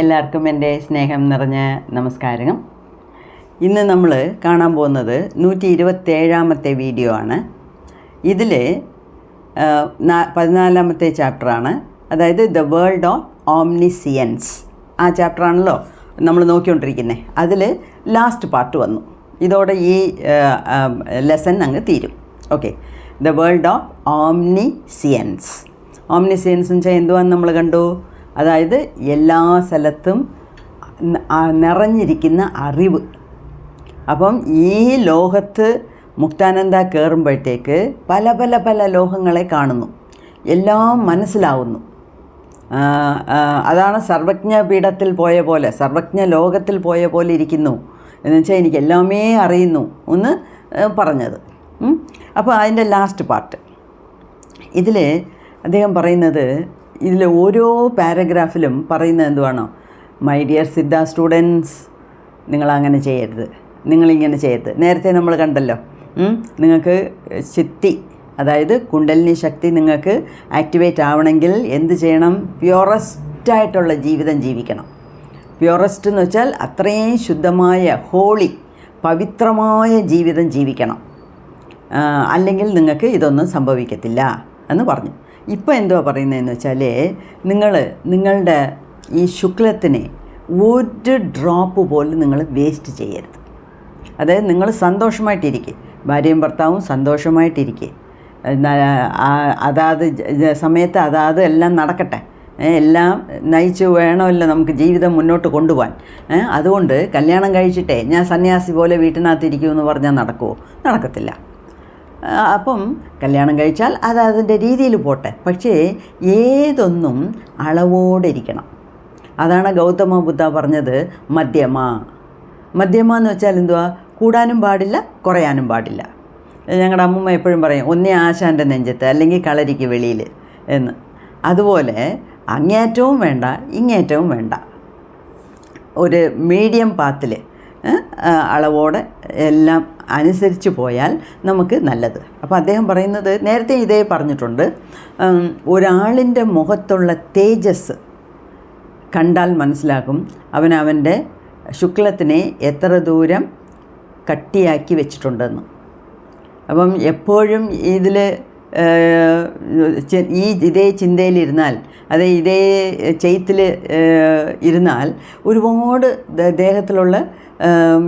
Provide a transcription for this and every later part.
എല്ലാവർക്കും എൻ്റെ സ്നേഹം നിറഞ്ഞ നമസ്കാരം. ഇന്ന് നമ്മൾ കാണാൻ പോകുന്നത് 127ാമത്തെ വീഡിയോ ആണ്. ഇതിൽ 14ാമത്തെ ചാപ്റ്ററാണ്, അതായത് ദ വേൾഡ് ഓഫ് ഓംനിസിയൻസ്. ആ ചാപ്റ്ററാണല്ലോ നമ്മൾ നോക്കിക്കൊണ്ടിരിക്കുന്നത്. അതിൽ ലാസ്റ്റ് പാർട്ട് വന്നു. ഇതോടെ ഈ ലെസൺ അങ്ങ് തീരും. Okay, the world of omniscience. Omniscience എന്ന് വെച്ചാൽ എന്തുവാന്ന് നമ്മൾ കണ്ടു. അതായത് എല്ലാ സ്ഥലത്തും നിറഞ്ഞിരിക്കുന്ന അറിവ്. അപ്പം ഈ ലോകത്ത് മുക്താനന്ദ കയറുമ്പോഴത്തേക്ക് പല പല പല ലോകങ്ങളെ കാണുന്നു, എല്ലാം മനസ്സിലാവുന്നു. അതാണ് സർവജ്ഞ പീഠത്തിൽ പോയ പോലെ, സർവജ്ഞ ലോകത്തിൽ പോയ പോലെ ഇരിക്കുന്നു എന്ന് വെച്ചാൽ എനിക്ക് എല്ലാമേ അറിയുന്നു എന്ന് പറഞ്ഞത്. അപ്പോൾ അതിൻ്റെ ലാസ്റ്റ് പാർട്ട് ഇതിൽ അദ്ദേഹം പറയുന്നത്, ഇതിൽ ഓരോ പാരഗ്രാഫിലും പറയുന്നത് എന്തുവാണോ, മൈ ഡിയർ സിദ്ധ സ്റ്റുഡൻസ്, നിങ്ങളങ്ങനെ ചെയ്യരുത്, നിങ്ങളിങ്ങനെ ചെയ്യരുത്. നേരത്തെ നമ്മൾ കണ്ടല്ലോ, നിങ്ങൾക്ക് ശക്തി, അതായത് കുണ്ടലിനി ശക്തി നിങ്ങൾക്ക് ആക്ടിവേറ്റ് ആവണമെങ്കിൽ എന്ത് ചെയ്യണം? പ്യുവറസ്റ്റായിട്ടുള്ള ജീവിതം ജീവിക്കണം. പ്യുവറസ്റ്റ് എന്ന് വെച്ചാൽ അത്രയും ശുദ്ധമായ, ഹോളി, പവിത്രമായ ജീവിതം ജീവിക്കണം. അല്ലെങ്കിൽ നിങ്ങൾക്ക് ഇതൊന്നും സംഭവിക്കത്തില്ല എന്ന് പറഞ്ഞു. ഇപ്പോൾ എന്തുവാ പറയുന്നതെന്ന് വെച്ചാൽ, നിങ്ങളുടെ ഈ ശുക്ലത്തിനെ ഒരു ഡ്രോപ്പ് പോലും നിങ്ങൾ വേസ്റ്റ് ചെയ്യരുത്. അതായത് നിങ്ങൾ സന്തോഷമായിട്ടിരിക്കുക, ഭാര്യയും ഭർത്താവും സന്തോഷമായിട്ടിരിക്കുക, അതാത് സമയത്ത് അതാത് എല്ലാം നടക്കട്ടെ, എല്ലാം നയിച്ച് വേണമല്ലോ നമുക്ക് ജീവിതം മുന്നോട്ട് കൊണ്ടുപോകാൻ. അതുകൊണ്ട് കല്യാണം കഴിച്ചിട്ടേ ഞാൻ സന്യാസി പോലെ വീട്ടിനകത്തിരിക്കുമെന്ന് പറഞ്ഞാൽ നടക്കുമോ? നടക്കത്തില്ല. അപ്പം കല്യാണം കഴിച്ചാൽ അത് അതിൻ്റെ രീതിയിൽ പോട്ടെ, പക്ഷേ ഏതൊന്നും അളവോടെ ഇരിക്കണം. അതാണ് ഗൗതമ ബുദ്ധ പറഞ്ഞത് മധ്യമ. മധ്യമ എന്ന് വെച്ചാൽ എന്തുവാ? കൂടാനും പാടില്ല, കുറയാനും പാടില്ല. ഞങ്ങളുടെ അമ്മൂമ്മ എപ്പോഴും പറയും, ഒന്നേ ആശാൻ്റെ നെഞ്ചത്ത് അല്ലെങ്കിൽ കളരിക്ക് വെളിയിൽ എന്ന്. അതുപോലെ അങ്ങേറ്റവും വേണ്ട, ഇങ്ങേറ്റവും വേണ്ട, ഒരു മീഡിയം പാത്തിൽ അളവോടെ എല്ലാം അനുസരിച്ച് പോയാൽ നമുക്ക് നല്ലത്. അപ്പോൾ അദ്ദേഹം പറയുന്നത്, നേരത്തെ ഇതേ പറഞ്ഞിട്ടുണ്ട്, ഒരാളിൻ്റെ മുഖത്തുള്ള തേജസ് കണ്ടാൽ മനസ്സിലാക്കും അവൻ്റെ ശുക്ലത്തിനെ എത്ര ദൂരം കട്ടിയാക്കി വെച്ചിട്ടുണ്ടെന്ന്. അപ്പം എപ്പോഴും ഇതിൽ ഇതേ ചിന്തയിലിരുന്നാൽ, അതേ ഇതേ ചെയ്ത്തിൽ ഇരുന്നാൽ ഒരുപാട് ദേഹത്തിലുള്ള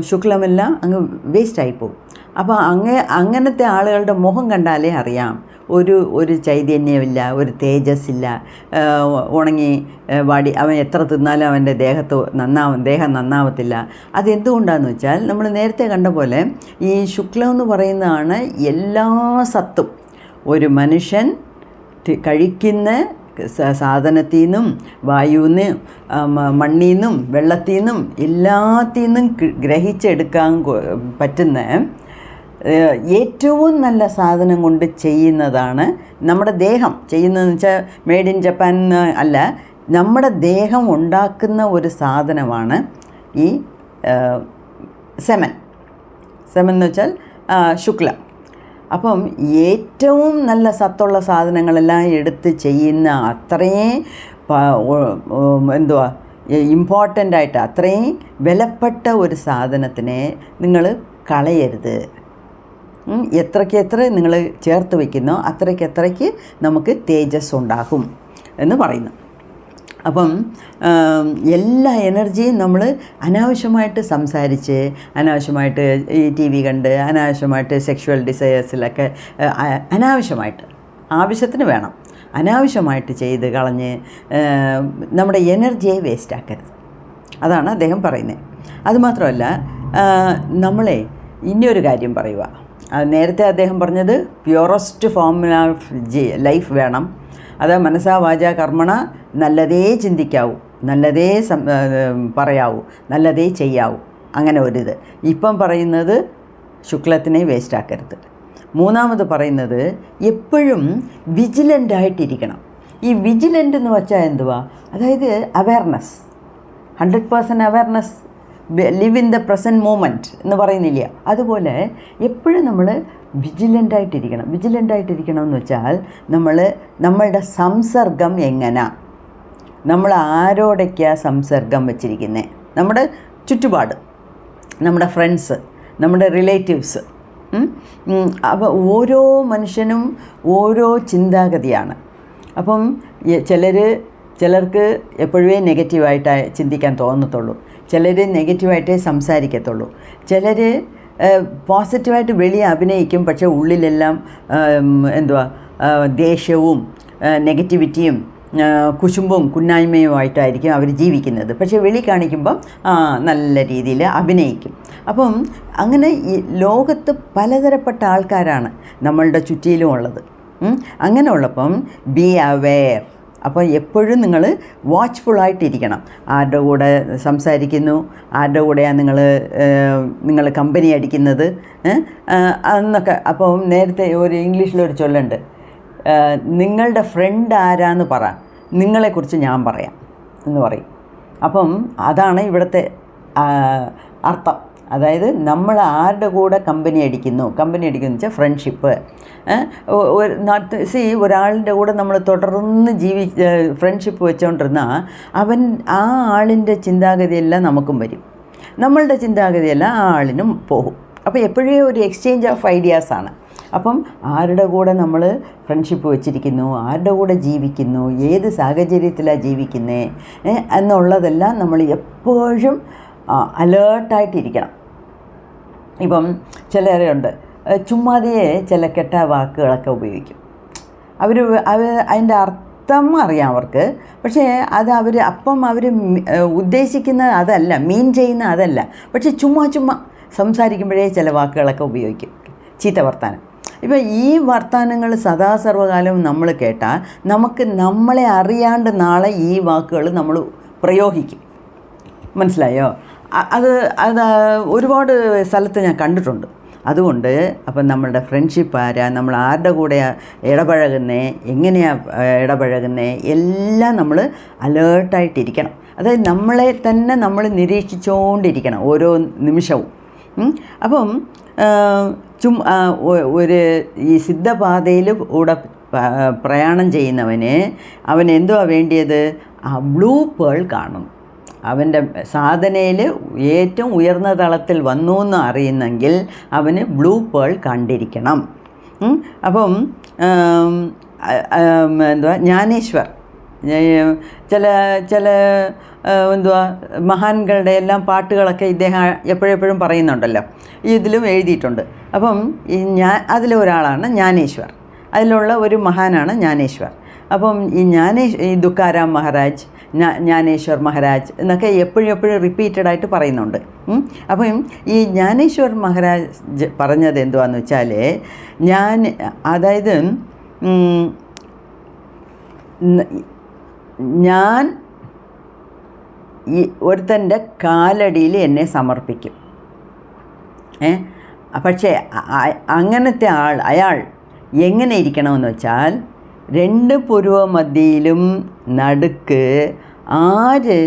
ശുക്ലമെല്ലാം അങ്ങ് വേസ്റ്റായിപ്പോവും. അപ്പോൾ അങ്ങനത്തെ ആളുകളുടെ മുഖം കണ്ടാലേ അറിയാം ഒരു ചൈതന്യമില്ല, ഒരു തേജസ്സില്ല, ഉണങ്ങി വാടി, അവൻ എത്ര തിന്നാലും അവൻ്റെ ദേഹം നന്നാവത്തില്ല. അതെന്തുകൊണ്ടാണെന്ന് വെച്ചാൽ, നമ്മൾ നേരത്തെ കണ്ട പോലെ ഈ ശുക്ലം എന്ന് പറയുന്നതാണ് എല്ലാ സത്തും. ഒരു മനുഷ്യൻ കഴിക്കുന്ന സാധനത്തിൽ നിന്നും, വായുവിൽ നിന്നും, മണ്ണിൽ നിന്നും, വെള്ളത്തിൽ നിന്നും, എല്ലാത്തിൽ നിന്നും ഗ്രഹിച്ചെടുക്കാൻ പറ്റുന്ന ഏറ്റവും നല്ല സാധനം കൊണ്ട് ചെയ്യുന്നതാണ് നമ്മുടെ ദേഹം. ചെയ്യുന്നതെന്ന് വെച്ചാൽ മെയ്ഡ് ഇൻ ജപ്പാൻ അല്ല, നമ്മുടെ ദേഹം ഉണ്ടാക്കുന്ന ഒരു സാധനമാണ് ഈ സെമൻ എന്ന് വെച്ചാൽ ശുക്ലം. അപ്പം ഏറ്റവും നല്ല സത്തുള്ള സാധനങ്ങളെല്ലാം എടുത്ത് ചെയ്യുന്ന അത്രയും ഇമ്പോർട്ടൻ്റായിട്ട്, അത്രയും വിലപ്പെട്ട ഒരു സാധനത്തിനെ നിങ്ങൾ കളയരുത്. എത്രയ്ക്ക് നിങ്ങൾ ചേർത്ത് വയ്ക്കുന്നോ അത്രയ്ക്ക് നമുക്ക് തേജസ് ഉണ്ടാകും എന്ന് പറയുന്നു. അപ്പം എല്ലാ എനർജിയും നമ്മൾ അനാവശ്യമായിട്ട് സംസാരിച്ച്, അനാവശ്യമായിട്ട് ഈ TV കണ്ട്, അനാവശ്യമായിട്ട് സെക്ഷുവൽ ഡിസയേഴ്സിലൊക്കെ അനാവശ്യമായിട്ട്, ആവശ്യത്തിന് വേണം, അനാവശ്യമായിട്ട് ചെയ്ത് കളഞ്ഞ് നമ്മുടെ എനർജിയെ വേസ്റ്റാക്കരുത്. അതാണ് അദ്ദേഹം പറയുന്നത്. അതുമാത്രമല്ല, നമ്മളെ ഇനിയൊരു കാര്യം പറയുക. നേരത്തെ അദ്ദേഹം പറഞ്ഞത് പ്യുവറസ്റ്റ് ഫോമിൽ ഓഫ് ലൈഫ് വേണം. അത് മനസ്സാ വാചാ കർമ്മണ നല്ലതേ ചിന്തിക്കാവൂ, നല്ലതേ പറയാവൂ, നല്ലതേ ചെയ്യാവൂ, അങ്ങനെ ഒരിത്. ഇപ്പം പറയുന്നത് ശുക്ലത്തിനെ വേസ്റ്റാക്കരുത്. മൂന്നാമത് പറയുന്നത് എപ്പോഴും വിജിലൻ്റായിട്ടിരിക്കണം. ഈ വിജിലൻ്റ് എന്ന് വെച്ചാൽ എന്തുവാ? അതായത് awareness, 100% awareness, live in the present moment എന്ന് പറയുന്നില്ല. അതുപോലെ എപ്പോഴും നമ്മൾ വിജിലൻ്റായിട്ടിരിക്കണം. വിജിലൻ്റായിട്ടിരിക്കണം എന്ന് വെച്ചാൽ നമ്മളുടെ സംസർഗം എങ്ങനെ, നമ്മൾ ആരോടൊക്കെയാണ് സംസർഗം വെച്ചിരിക്കുന്നത്, നമ്മുടെ ചുറ്റുപാട്, നമ്മുടെ ഫ്രണ്ട്സ്, നമ്മുടെ റിലേറ്റീവ്സ്. അപ്പോൾ ഓരോ മനുഷ്യനും ഓരോ ചിന്താഗതിയാണ്. അപ്പം ചിലർക്ക് എപ്പോഴേ നെഗറ്റീവായിട്ട് ചിന്തിക്കാൻ തോന്നത്തുള്ളൂ, ചിലർ നെഗറ്റീവായിട്ടേ സംസാരിക്കത്തുള്ളൂ, ചിലർ പോസിറ്റീവായിട്ട് വെളിയെ അഭിനയിക്കും, പക്ഷേ ഉള്ളിലെല്ലാം ദേഷ്യവും നെഗറ്റിവിറ്റിയും കുശുമ്പും കുന്നായ്മയുമായിട്ടായിരിക്കും അവർ ജീവിക്കുന്നത്. പക്ഷേ വെളി കാണിക്കുമ്പം നല്ല രീതിയിൽ അഭിനയിക്കും. അപ്പം അങ്ങനെ ഈ ലോകത്ത് പലതരപ്പെട്ട ആൾക്കാരാണ് നമ്മളുടെ ചുറ്റിലും ഉള്ളത്. അങ്ങനെ ഉള്ളപ്പം ബി അവെയർ. അപ്പോൾ എപ്പോഴും നിങ്ങൾ വാച്ച്ഫുള്ളായിട്ടിരിക്കണം. ആരുടെ കൂടെ സംസാരിക്കുന്നു, ആരുടെ കൂടെയാണ് നിങ്ങൾ കമ്പനി അടിക്കുന്നത് എന്നൊക്കെ. അപ്പം നേരത്തെ ഒരു ഇംഗ്ലീഷിലൊരു ചൊല്ലുണ്ട്, നിങ്ങളുടെ ഫ്രണ്ട് ആരാന്ന് പറ, നിങ്ങളെക്കുറിച്ച് ഞാൻ പറയാം എന്ന് പറയും. അപ്പം അതാണ് ഇവിടുത്തെ അർത്ഥം. അതായത് നമ്മൾ ആരുടെ കൂടെ കമ്പനി അടിക്കുന്നു വെച്ചാൽ ഫ്രണ്ട്ഷിപ്പ്. ഒരാളിൻ്റെ കൂടെ നമ്മൾ തുടർന്ന് ഫ്രണ്ട്ഷിപ്പ് വെച്ചുകൊണ്ടിരുന്നാൽ ആ ആളിൻ്റെ ചിന്താഗതിയെല്ലാം നമുക്കും വരും, നമ്മളുടെ ചിന്താഗതിയെല്ലാം ആ ആളിനും പോകും. അപ്പോൾ എപ്പോഴേ ഒരു എക്സ്ചേഞ്ച് ഓഫ് ഐഡിയാസാണ്. അപ്പം ആരുടെ കൂടെ നമ്മൾ ഫ്രണ്ട്ഷിപ്പ് വെച്ചിരിക്കുന്നു, ആരുടെ കൂടെ ജീവിക്കുന്നു, ഏത് സാഹചര്യത്തിലാണ് ജീവിക്കുന്നത് എന്നുള്ളതെല്ലാം നമ്മൾ എപ്പോഴും അലേർട്ടായിട്ടിരിക്കണം. ഇപ്പം ചിലരുണ്ട് ചുമ്മാതിയെ ചില കെട്ട വാക്കുകളൊക്കെ ഉപയോഗിക്കും. അവർ അതിൻ്റെ അർത്ഥം അറിയാം അവർക്ക്, പക്ഷേ അത് അവർ ഉദ്ദേശിക്കുന്ന അതല്ല, മീൻ ചെയ്യുന്ന അതല്ല, പക്ഷേ ചുമ്മാ സംസാരിക്കുമ്പോഴേ ചില വാക്കുകളൊക്കെ ഉപയോഗിക്കും, ചീത്ത വർത്താനം. ഇപ്പം ഈ വർത്താനങ്ങൾ സദാസർവകാലം നമ്മൾ കേട്ടാൽ നമ്മളെ അറിയാണ്ട് നാളെ ഈ വാക്കുകൾ നമ്മൾ പ്രയോഗിക്കും. മനസ്സിലായോ? അത് ഒരുപാട് സ്ഥലത്ത് ഞാൻ കണ്ടിട്ടുണ്ട്. അതുകൊണ്ട് അപ്പം നമ്മളുടെ ഫ്രണ്ട്ഷിപ്പ് ആരാ, നമ്മൾ ആരുടെ കൂടെ ഇടപഴകുന്നത്, എങ്ങനെയാണ് ഇടപഴകുന്നത്, എല്ലാം നമ്മൾ അലേർട്ടായിട്ടിരിക്കണം. അതായത് നമ്മളെ തന്നെ നമ്മൾ നിരീക്ഷിച്ചുകൊണ്ടിരിക്കണം ഓരോ നിമിഷവും. അപ്പം ഈ സിദ്ധപാതയിൽ കൂടെ പ്രയാണം ചെയ്യുന്നവന് അവൻ എന്തുവാ വേണ്ടിയത്? ബ്ലൂ പേൾ കാണണം. അവൻ്റെ സാധനയിൽ ഏറ്റവും ഉയർന്ന തലത്തിൽ വന്നു എന്ന് അറിയുന്നെങ്കിൽ അവന് ബ്ലൂ പേൾ കണ്ടിരിക്കണം. അപ്പം ജ്ഞാനേശ്വർ ചില മഹാന്കളുടെ എല്ലാം പാട്ടുകളൊക്കെ ഇദ്ദേഹം എപ്പോഴെപ്പോഴും പറയുന്നുണ്ടല്ലോ, ഇതിലും എഴുതിയിട്ടുണ്ട്. അപ്പം അതിലൊരാളാണ് ജ്ഞാനേശ്വർ, അതിലുള്ള ഒരു മഹാനാണ് ജ്ഞാനേശ്വർ. അപ്പം ഈ തുക്കാരാം മഹാരാജ്, ജ്ഞാനേശ്വർ മഹാരാജ് എന്നൊക്കെ എപ്പോഴും റിപ്പീറ്റഡായിട്ട് പറയുന്നുണ്ട്. അപ്പം ഈ ജ്ഞാനേശ്വർ മഹാരാജ് പറഞ്ഞത് എന്തുവാന്ന് വെച്ചാൽ, ഞാൻ ഈ ഒരുത്തൻ്റെ കാലടിയിൽ എന്നെ സമർപ്പിക്കും. പക്ഷേ അങ്ങനത്തെ അയാൾ എങ്ങനെ ഇരിക്കണമെന്ന് വെച്ചാൽ, രണ്ട് പുരുവ മധ്യയിലും നടുക്ക് ആര്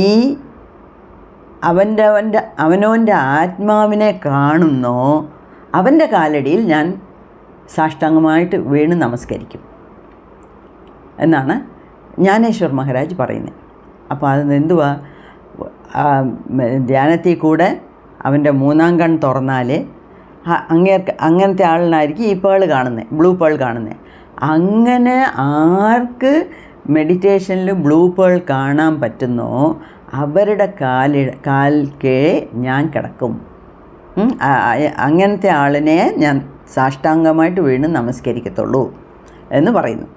ഈ അവനവൻ്റെ ആത്മാവിനെ കാണുന്നോ അവൻ്റെ കാലടിയിൽ ഞാൻ സാഷ്ടാംഗമായിട്ട് വീണ് നമസ്കരിക്കും എന്നാണ് ജ്ഞാനേശ്വർ മഹാരാജ് പറയുന്നത്. അപ്പോൾ അതെന്തുവാ, ധ്യാനത്തിൽ കൂടെ അവൻ്റെ മൂന്നാം കൺ തുറന്നാൽ അങ്ങനത്തെ ആളിനായിരിക്കും ഈ പേൾ കാണുന്നത്, ബ്ലൂ പേൾ കാണുന്നത്. അങ്ങനെ ആർക്ക് മെഡിറ്റേഷനിൽ ബ്ലൂ പേൾ കാണാൻ പറ്റുന്നോ അവരുടെ കാൽക്കേ ഞാൻ കിടക്കും. അങ്ങനത്തെ ആളിനെ ഞാൻ സാഷ്ടാംഗമായിട്ട് വീണ് നമസ്കരിക്കത്തുള്ളൂ എന്ന് പറയുന്നു.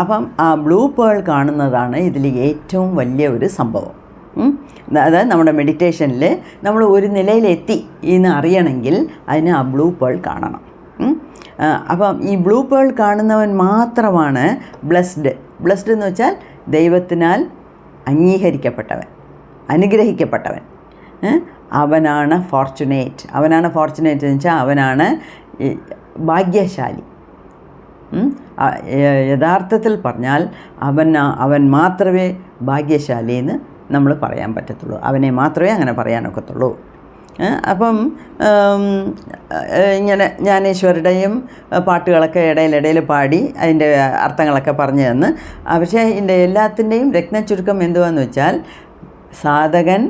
അപ്പം ആ ബ്ലൂ പേൾ കാണുന്നതാണ് ഇതിൽ ഏറ്റവും വലിയ ഒരു സംഭവം. അതായത് നമ്മുടെ മെഡിറ്റേഷനിൽ നമ്മൾ ഒരു നിലയിലെത്തി എന്ന് അറിയണമെങ്കിൽ അതിന് ആ ബ്ലൂ പേൾ കാണണം. അപ്പം ഈ ബ്ലൂ പേൾ കാണുന്നവൻ മാത്രമാണ് ബ്ലെസ്ഡ് എന്ന് വെച്ചാൽ ദൈവത്തിനാൽ അംഗീകരിക്കപ്പെട്ടവൻ, അനുഗ്രഹിക്കപ്പെട്ടവൻ. അവനാണ് ഫോർച്ചുനേറ്റ് എന്ന് വെച്ചാൽ അവനാണ് ഭാഗ്യശാലി. യഥാർത്ഥത്തിൽ പറഞ്ഞാൽ അവൻ മാത്രമേ ഭാഗ്യശാലി എന്ന് നമ്മൾ പറയാൻ പറ്റത്തുള്ളൂ, അവനെ മാത്രമേ അങ്ങനെ പറയാനൊക്കത്തുള്ളൂ. അപ്പം ഇങ്ങനെ ജ്ഞാനേശ്വരുടെയും പാട്ടുകളൊക്കെ ഇടയിലിടയിൽ പാടി അതിൻ്റെ അർത്ഥങ്ങളൊക്കെ പറഞ്ഞു തന്ന്. പക്ഷേ ഇതിൻ്റെ എല്ലാത്തിൻ്റെയും രത്നച്ചുരുക്കം എന്തുവാന്ന് വെച്ചാൽ സാധകൻ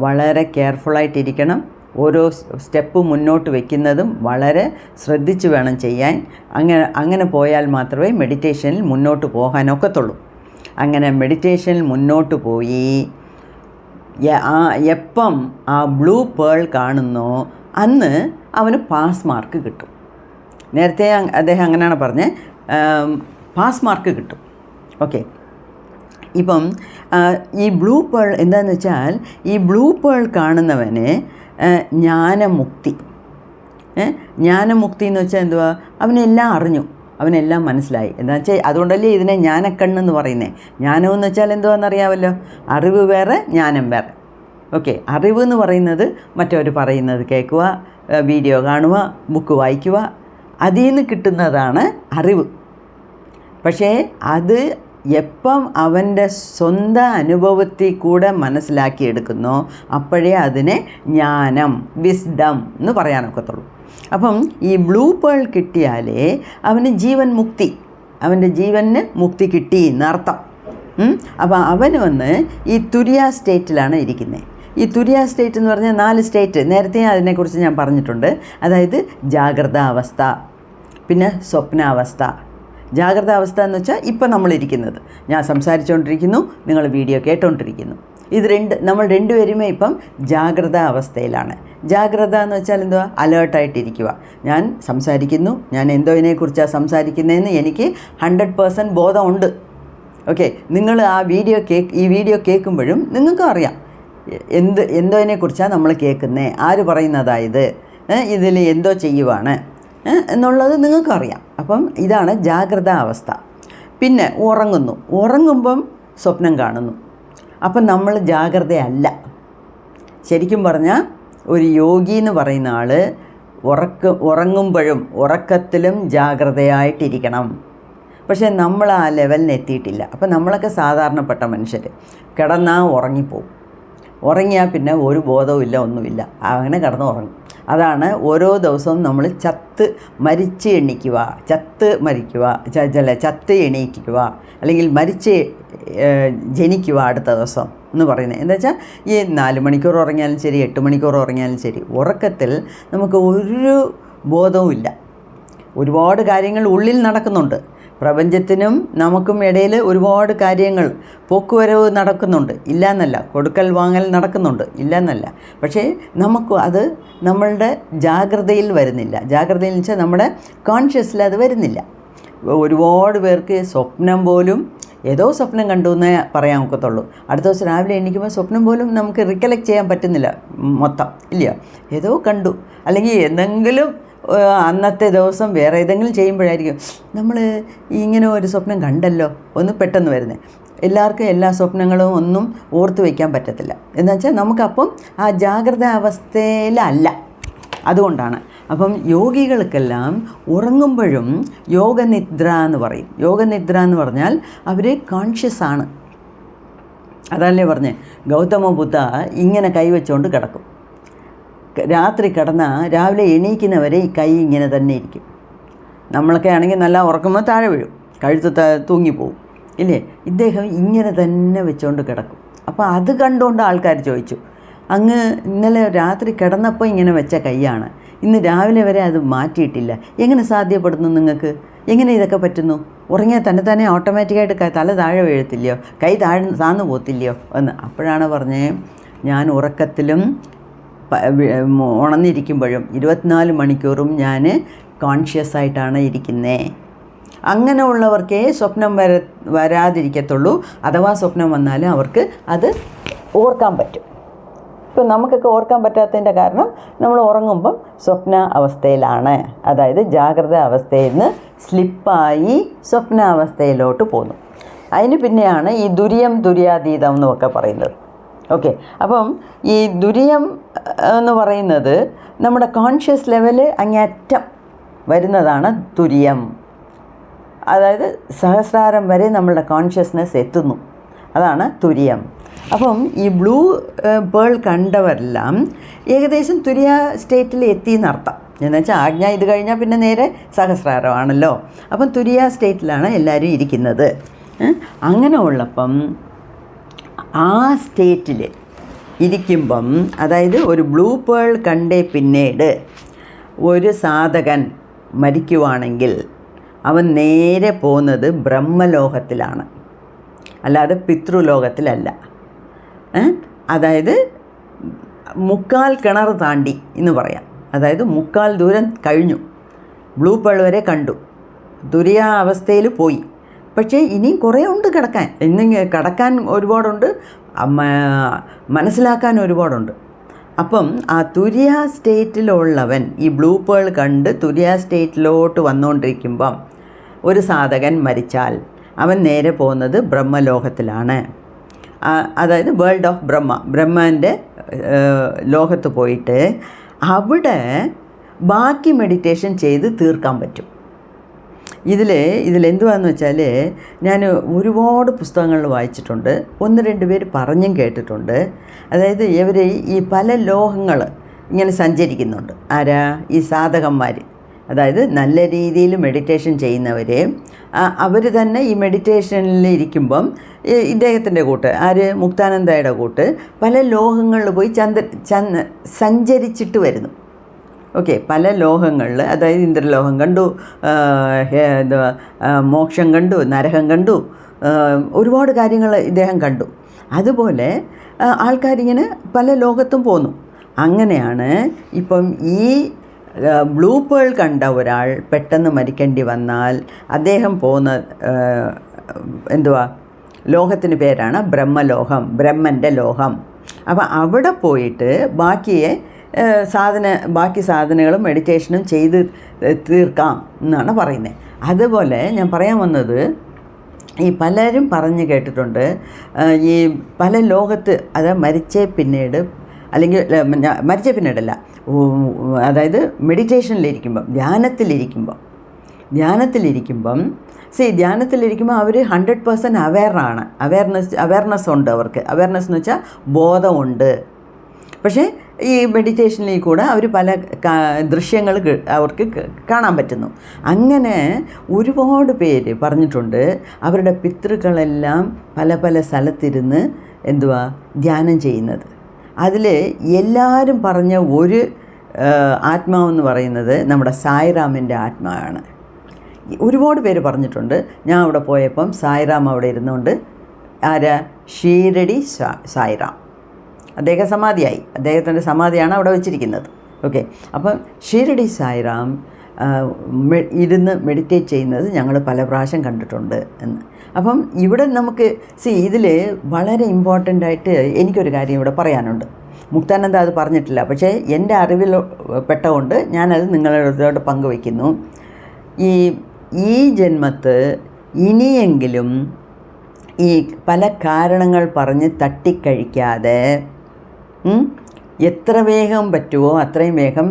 വളരെ കെയർഫുള്ളായിട്ടിരിക്കണം. ഓരോ സ്റ്റെപ്പ് മുന്നോട്ട് വയ്ക്കുന്നതും വളരെ ശ്രദ്ധിച്ച് വേണം ചെയ്യാൻ. അങ്ങനെ പോയാൽ മാത്രമേ മെഡിറ്റേഷനിൽ മുന്നോട്ട് പോകാനൊക്കത്തുള്ളൂ. അങ്ങനെ മെഡിറ്റേഷനിൽ മുന്നോട്ട് പോയി എപ്പം ആ ബ്ലൂ പേൾ കാണുന്നോ അന്ന് അവന് പാസ് മാർക്ക് കിട്ടും. നേരത്തെ അദ്ദേഹം അങ്ങനെയാണ് പറഞ്ഞത്, പാസ് മാർക്ക് കിട്ടും. ഓക്കെ, ഇപ്പം ഈ ബ്ലൂ പേൾ എന്താണെന്ന് വെച്ചാൽ ഈ ബ്ലൂ പേൾ കാണുന്നവന് ജ്ഞാനമുക്തി. ജ്ഞാനമുക്തി എന്ന് വെച്ചാൽ എന്തുവാ, അവനെല്ലാം അറിഞ്ഞു, അവനെല്ലാം മനസ്സിലായി. എന്താ വെച്ചാൽ അതുകൊണ്ടല്ലേ ഇതിനെ ജ്ഞാനക്കണ്ണെന്ന് പറയുന്നത്. ജ്ഞാനമെന്ന് വെച്ചാൽ എന്തുവാണെന്നറിയാമല്ലോ, അറിവ് വേറെ ജ്ഞാനം വേറെ. ഓക്കെ, അറിവ് എന്ന് പറയുന്നത് മറ്റവർ പറയുന്നത് കേൾക്കുക, വീഡിയോ കാണുക, ബുക്ക് വായിക്കുക, അതിൽ നിന്ന് കിട്ടുന്നതാണ് അറിവ്. പക്ഷേ അത് എപ്പം അവൻ്റെ സ്വന്തം അനുഭവത്തിൽ കൂടെ മനസ്സിലാക്കിയെടുക്കുന്നോ അപ്പോഴേ അതിനെ ജ്ഞാനം, വിസ്ഡം എന്ന് പറയാനൊക്കത്തുള്ളൂ. അപ്പം ഈ ബ്ലൂ പേൾ കിട്ടിയാലേ അവന് ജീവൻ മുക്തി, അവൻ്റെ ജീവന് മുക്തി കിട്ടി എന്നർത്ഥം. അപ്പോൾ അവന് ഈ തുര്യ സ്റ്റേറ്റിലാണ് ഇരിക്കുന്നത്. ഈ തുര്യ സ്റ്റേറ്റ് എന്ന് പറഞ്ഞാൽ 4 സ്റ്റേറ്റ്, നേരത്തെ അതിനെക്കുറിച്ച് ഞാൻ പറഞ്ഞിട്ടുണ്ട്. അതായത് ജാഗ്രത അവസ്ഥ, പിന്നെ സ്വപ്നാവസ്ഥ. ജാഗ്രത അവസ്ഥ എന്ന് വെച്ചാൽ ഇപ്പം നമ്മളിരിക്കുന്നത്, ഞാൻ സംസാരിച്ചുകൊണ്ടിരിക്കുന്നു, നിങ്ങൾ വീഡിയോ കേട്ടുകൊണ്ടിരിക്കുന്നു. നമ്മൾ രണ്ടുപേരുമേ ഇപ്പം ജാഗ്രത അവസ്ഥയിലാണ്. ജാഗ്രത എന്ന് വെച്ചാൽ എന്തുവാ, അലേർട്ടായിട്ടിരിക്കുക. ഞാൻ സംസാരിക്കുന്നു, ഞാൻ എന്തോതിനെക്കുറിച്ചാണ് സംസാരിക്കുന്നതെന്ന് എനിക്ക് 100% ബോധമുണ്ട്. ഓക്കെ, നിങ്ങൾ ഈ വീഡിയോ കേൾക്കുമ്പോഴും നിങ്ങൾക്കും അറിയാം എന്തോതിനെക്കുറിച്ചാണ് നമ്മൾ കേൾക്കുന്നത്, ആര് പറയുന്നതായത്, ഇതിൽ എന്തോ ചെയ്യുവാണ് എന്നുള്ളത് നിങ്ങൾക്കറിയാം. അപ്പം ഇതാണ് ജാഗ്രത അവസ്ഥ. പിന്നെ ഉറങ്ങുമ്പം സ്വപ്നം കാണുന്നു. അപ്പം നമ്മൾ ജാഗ്രതയല്ല. ശരിക്കും പറഞ്ഞാൽ ഒരു യോഗി എന്ന് പറയുന്ന ആൾ ഉറങ്ങുമ്പോഴും ഉറക്കത്തിലും ജാഗ്രതയായിട്ടിരിക്കണം. പക്ഷേ നമ്മൾ ആ ലെവലിന് എത്തിയിട്ടില്ല. അപ്പം നമ്മളൊക്കെ സാധാരണപ്പെട്ട മനുഷ്യർ കിടന്നാൽ ഉറങ്ങിപ്പോവും. ഉറങ്ങിയാൽ പിന്നെ ഒരു ബോധവും ഇല്ല, ഒന്നുമില്ല, അങ്ങനെ കിടന്ന് ഉറങ്ങും. അതാണ് ഓരോ ദിവസവും നമ്മൾ ചത്ത് എണീക്കുക, അല്ലെങ്കിൽ മരിച്ച് ജനിക്കുക അടുത്ത ദിവസം എന്ന് പറയുന്നത്. എന്താ വെച്ചാൽ ഈ 4 മണിക്കൂർ ഉറങ്ങിയാലും ശരി, 8 മണിക്കൂർ ഉറങ്ങിയാലും ശരി, ഉറക്കത്തിൽ നമുക്ക് ഒരു ബോധവും ഇല്ല. ഒരുപാട് കാര്യങ്ങൾ ഉള്ളിൽ നടക്കുന്നുണ്ട്. പ്രപഞ്ചത്തിനും നമുക്കും ഇടയിൽ ഒരുപാട് കാര്യങ്ങൾ, പോക്കുവരവ് നടക്കുന്നുണ്ട്, ഇല്ലയെന്നല്ല, കൊടുക്കൽ വാങ്ങൽ നടക്കുന്നുണ്ട്, ഇല്ലയെന്നല്ല. പക്ഷേ നമുക്ക് അത് നമ്മളുടെ ജാഗ്രതയിൽ വരുന്നില്ല. ജാഗ്രതയിൽ എന്ന് വെച്ചാൽ നമ്മുടെ കോൺഷ്യസിൽ അത് വരുന്നില്ല. ഒരുപാട് പേർക്ക് സ്വപ്നം പോലും ഏതോ സ്വപ്നം കണ്ടു എന്നേ പറയാൻ ഒക്കത്തുള്ളൂ. അടുത്ത ദിവസം രാവിലെ എണീക്കുമ്പോൾ സ്വപ്നം പോലും നമുക്ക് റിക്കലക്ട് ചെയ്യാൻ പറ്റുന്നില്ല മൊത്തം, ഇല്ലയോ, ഏതോ കണ്ടു. അല്ലെങ്കിൽ എന്തെങ്കിലും അന്നത്തെ ദിവസം വേറെ ഏതെങ്കിലും ചെയ്യുമ്പോഴായിരിക്കും നമ്മൾ ഇങ്ങനെ ഒരു സ്വപ്നം കണ്ടല്ലോ ഒന്ന് പെട്ടെന്ന് വരുന്നത്. എല്ലാവർക്കും എല്ലാ സ്വപ്നങ്ങളും ഒന്നും ഓർത്ത് വയ്ക്കാൻ പറ്റത്തില്ല. എന്നുവെച്ചാൽ നമുക്കപ്പം ആ ജാഗ്രത അവസ്ഥയിലല്ല. അതുകൊണ്ടാണ് അപ്പം യോഗികൾക്കെല്ലാം ഉറങ്ങുമ്പോഴും യോഗനിദ്ര എന്ന് പറയും. യോഗനിദ്ര എന്ന് പറഞ്ഞാൽ അവർ കോൺഷ്യസ് ആണ്. അതല്ലേ പറഞ്ഞേ, ഗൗതമ ബുദ്ധ ഇങ്ങനെ കൈവച്ചുകൊണ്ട് കിടക്കും. രാത്രി കിടന്നാൽ രാവിലെ എണീക്കുന്നവരെ ഈ കൈ ഇങ്ങനെ തന്നെ ഇരിക്കും. നമ്മളൊക്കെ ആണെങ്കിൽ നല്ല ഉറക്കുമ്പോൾ താഴെ വീഴും, കഴുത്ത് തൂങ്ങിപ്പോവും, ഇല്ലേ? ഇദ്ദേഹം ഇങ്ങനെ തന്നെ വെച്ചുകൊണ്ട് കിടക്കും. അപ്പോൾ അത് കണ്ടുകൊണ്ട് ആൾക്കാർ ചോദിച്ചു, അങ്ങ് ഇന്നലെ രാത്രി കിടന്നപ്പോൾ ഇങ്ങനെ വെച്ച കൈയാണ്, ഇന്ന് രാവിലെ വരെ അത് മാറ്റിയിട്ടില്ല, എങ്ങനെ സാധ്യപ്പെടുന്നു നിങ്ങൾക്ക്? എങ്ങനെ ഇതൊക്കെ പറ്റുന്നു? ഉറങ്ങിയാൽ തന്നെ ഓട്ടോമാറ്റിക്കായിട്ട് തല താഴെ വീഴത്തില്ലയോ, കൈ താഴ്ന്നു പോകത്തില്ലയോ എന്ന്. അപ്പോഴാണ് പറഞ്ഞേ, ഞാൻ ഉറക്കത്തിലും ഉണർന്നിരിക്കുമ്പോഴും 24 മണിക്കൂറും ഞാൻ കോൺഷ്യസ് ആയിട്ടാണ് ഇരിക്കുന്നത്. അങ്ങനെയുള്ളവർക്കേ സ്വപ്നം വരാതിരിക്കത്തുള്ളൂ. അഥവാ സ്വപ്നം വന്നാലും അവർക്ക് അത് ഓർക്കാൻ പറ്റും. ഇപ്പം നമുക്കൊക്കെ ഓർക്കാൻ പറ്റാത്തതിൻ്റെ കാരണം നമ്മൾ ഉറങ്ങുമ്പം സ്വപ്ന അവസ്ഥയിലാണ്. അതായത് ജാഗ്രത അവസ്ഥയിൽ നിന്ന് സ്ലിപ്പായി സ്വപ്നാവസ്ഥയിലോട്ട് പോകുന്നു. അതിന് പിന്നെയാണ് ഈ തുര്യാതീതം എന്നൊക്കെ പറയുന്നത്. ഓക്കെ, അപ്പം ഈ തുര്യം എന്ന് പറയുന്നത് നമ്മുടെ കോൺഷ്യസ് ലെവല് അങ്ങേറ്റം വരുന്നതാണ് തുര്യം. അതായത് സഹസ്രാരം വരെ നമ്മളുടെ കോൺഷ്യസ്നെസ് എത്തുന്നു. അതാണ് തുര്യം. അപ്പം ഈ ബ്ലൂ പേൾ കണ്ടവരെല്ലാം ഏകദേശം തുര്യ സ്റ്റേറ്റിൽ എത്തി എന്നർത്ഥം. എന്നുവെച്ചാൽ ആജ്ഞ ഇത് കഴിഞ്ഞാൽ പിന്നെ നേരെ സഹസ്രാരമാണല്ലോ. അപ്പം തുര്യ സ്റ്റേറ്റിലാണ് എല്ലാവരും ഇരിക്കുന്നത്. അങ്ങനെ ഉള്ളപ്പം ആ സ്റ്റേറ്റിൽ ഇരിക്കുമ്പം, അതായത് ഒരു ബ്ലൂ പേൾ കണ്ടേ പിന്നീട് ഒരു സാധകൻ മരിക്കുവാണെങ്കിൽ അവൻ നേരെ പോകുന്നത് ബ്രഹ്മലോകത്തിലാണ്, അല്ലാതെ പിതൃലോകത്തിലല്ല. അതായത് മുക്കാൽ കിണർ താണ്ടി എന്ന് പറയാം. അതായത് മുക്കാൽ ദൂരം കഴിഞ്ഞു, ബ്ലൂ പേൾ വരെ കണ്ടു, തുര്യ അവസ്ഥയിൽ പോയി. പക്ഷേ ഇനിയും കുറേ ഉണ്ട് കിടക്കാൻ. കിടക്കാൻ ഒരുപാടുണ്ട്, മനസ്സിലാക്കാൻ ഒരുപാടുണ്ട്. അപ്പം ആ തുര്യ സ്റ്റേറ്റിലുള്ളവൻ ഈ ബ്ലൂ പേൾ കണ്ട് തുര്യ സ്റ്റേറ്റിലോട്ട് വന്നുകൊണ്ടിരിക്കുമ്പം ഒരു സാധകൻ മരിച്ചാൽ അവൻ നേരെ പോകുന്നത് ബ്രഹ്മലോകത്തിലാണ്. അതായത് വേൾഡ് ഓഫ് ബ്രഹ്മൻ്റെ ലോകത്ത് പോയിട്ട് അവിടെ ബാക്കി മെഡിറ്റേഷൻ ചെയ്ത് തീർക്കാൻ പറ്റും. ഇതിലെന്തുവാന്ന് വെച്ചാൽ, ഞാൻ ഒരുപാട് പുസ്തകങ്ങളിൽ വായിച്ചിട്ടുണ്ട്, 1-2 പേര് പറഞ്ഞും കേട്ടിട്ടുണ്ട്. അതായത് ഇവർ ഈ പല ലോകങ്ങൾ ഇങ്ങനെ സഞ്ചരിക്കുന്നുണ്ട്. ആരാ? ഈ സാധകന്മാർ. അതായത് നല്ല രീതിയിൽ മെഡിറ്റേഷൻ ചെയ്യുന്നവർ, അവർ തന്നെ ഈ മെഡിറ്റേഷനിൽ ഇരിക്കുമ്പം ഇദ്ദേഹത്തിൻ്റെ കൂട്ട്, മുക്താനന്ദയുടെ കൂട്ട് പല ലോകങ്ങളിൽ പോയി സഞ്ചരിച്ചിട്ട് വരുന്നു. ഓക്കെ, പല ലോകങ്ങളിൽ, അതായത് ഇന്ദ്രലോകം കണ്ടു, മോക്ഷം കണ്ടു, നരകം കണ്ടു, ഒരുപാട് കാര്യങ്ങൾ ഇദ്ദേഹം കണ്ടു. അതുപോലെ ആൾക്കാരിങ്ങനെ പല ലോകത്തും പോന്നു. അങ്ങനെയാണ് ഇപ്പം ഈ ബ്ലൂ പേൾ കണ്ട ഒരാൾ പെട്ടെന്ന് മരിക്കേണ്ടി വന്നാൽ അദ്ദേഹം പോകുന്ന ലോകത്തിന് പേരാണ് ബ്രഹ്മലോകം, ബ്രഹ്മൻ്റെ ലോകം. അപ്പം അവിടെ പോയിട്ട് ബാക്കി സാധനങ്ങളും മെഡിറ്റേഷനും ചെയ്ത് തീർക്കാം എന്നാണ് പറയുന്നത്. അതുപോലെ ഞാൻ പറയാൻ വന്നത്, ഈ പലരും പറഞ്ഞു കേട്ടിട്ടുണ്ട്, ഈ പല ലോകത്ത്, അതായത് മരിച്ച പിന്നീടല്ല, അതായത് മെഡിറ്റേഷനിലിരിക്കുമ്പം, ധ്യാനത്തിലിരിക്കുമ്പം അവർ 100% അവെയറാണ്. അവെയർനെസ് ഉണ്ട് അവർക്ക്. അവെയർനെസ് എന്ന് വെച്ചാൽ ബോധമുണ്ട്. പക്ഷേ ഈ മെഡിറ്റേഷനിൽ കൂടെ അവർ പല ദൃശ്യങ്ങൾ അവർക്ക് കാണാൻ പറ്റുന്നു. അങ്ങനെ ഒരുപാട് പേര് പറഞ്ഞിട്ടുണ്ട് അവരുടെ പിതൃക്കളെല്ലാം പല പല സ്ഥലത്തിരുന്ന് ധ്യാനം ചെയ്യുന്നത്. അതിൽ എല്ലാവരും പറഞ്ഞ ഒരു ആത്മാവെന്ന് പറയുന്നത് നമ്മുടെ സായിറാമിൻ്റെ ആത്മാവാണ്. ഒരുപാട് പേര് പറഞ്ഞിട്ടുണ്ട്. ഞാൻ അവിടെ പോയപ്പം സായിറാം അവിടെ ഇരുന്നുകൊണ്ട്, ഷീരടി സായിറാം, അദ്ദേഹം സമാധിയായി, അദ്ദേഹത്തിൻ്റെ സമാധിയാണ് അവിടെ വെച്ചിരിക്കുന്നത്. ഓക്കെ, അപ്പം ഷീരടി സായിറാം ഇരുന്ന് മെഡിറ്റേറ്റ് ചെയ്യുന്നത് ഞങ്ങൾ പല പ്രാവശ്യം കണ്ടിട്ടുണ്ട് എന്ന്. അപ്പം ഇവിടെ നമുക്ക് ഇതിൽ വളരെ ഇമ്പോർട്ടൻ്റായിട്ട് എനിക്കൊരു കാര്യം ഇവിടെ പറയാനുണ്ട്. മുക്താനന്ദ അത് പറഞ്ഞിട്ടില്ല, പക്ഷേ എൻ്റെ അറിവിൽ പെട്ടതുകൊണ്ട് ഞാനത് നിങ്ങളോട് പങ്കുവയ്ക്കുന്നു. ഈ ജന്മത്ത് ഇനിയെങ്കിലും ഈ പല കാരണങ്ങൾ പറഞ്ഞ് തട്ടിക്കഴിക്കാതെ എത്ര വേഗം പറ്റുമോ അത്രയും വേഗം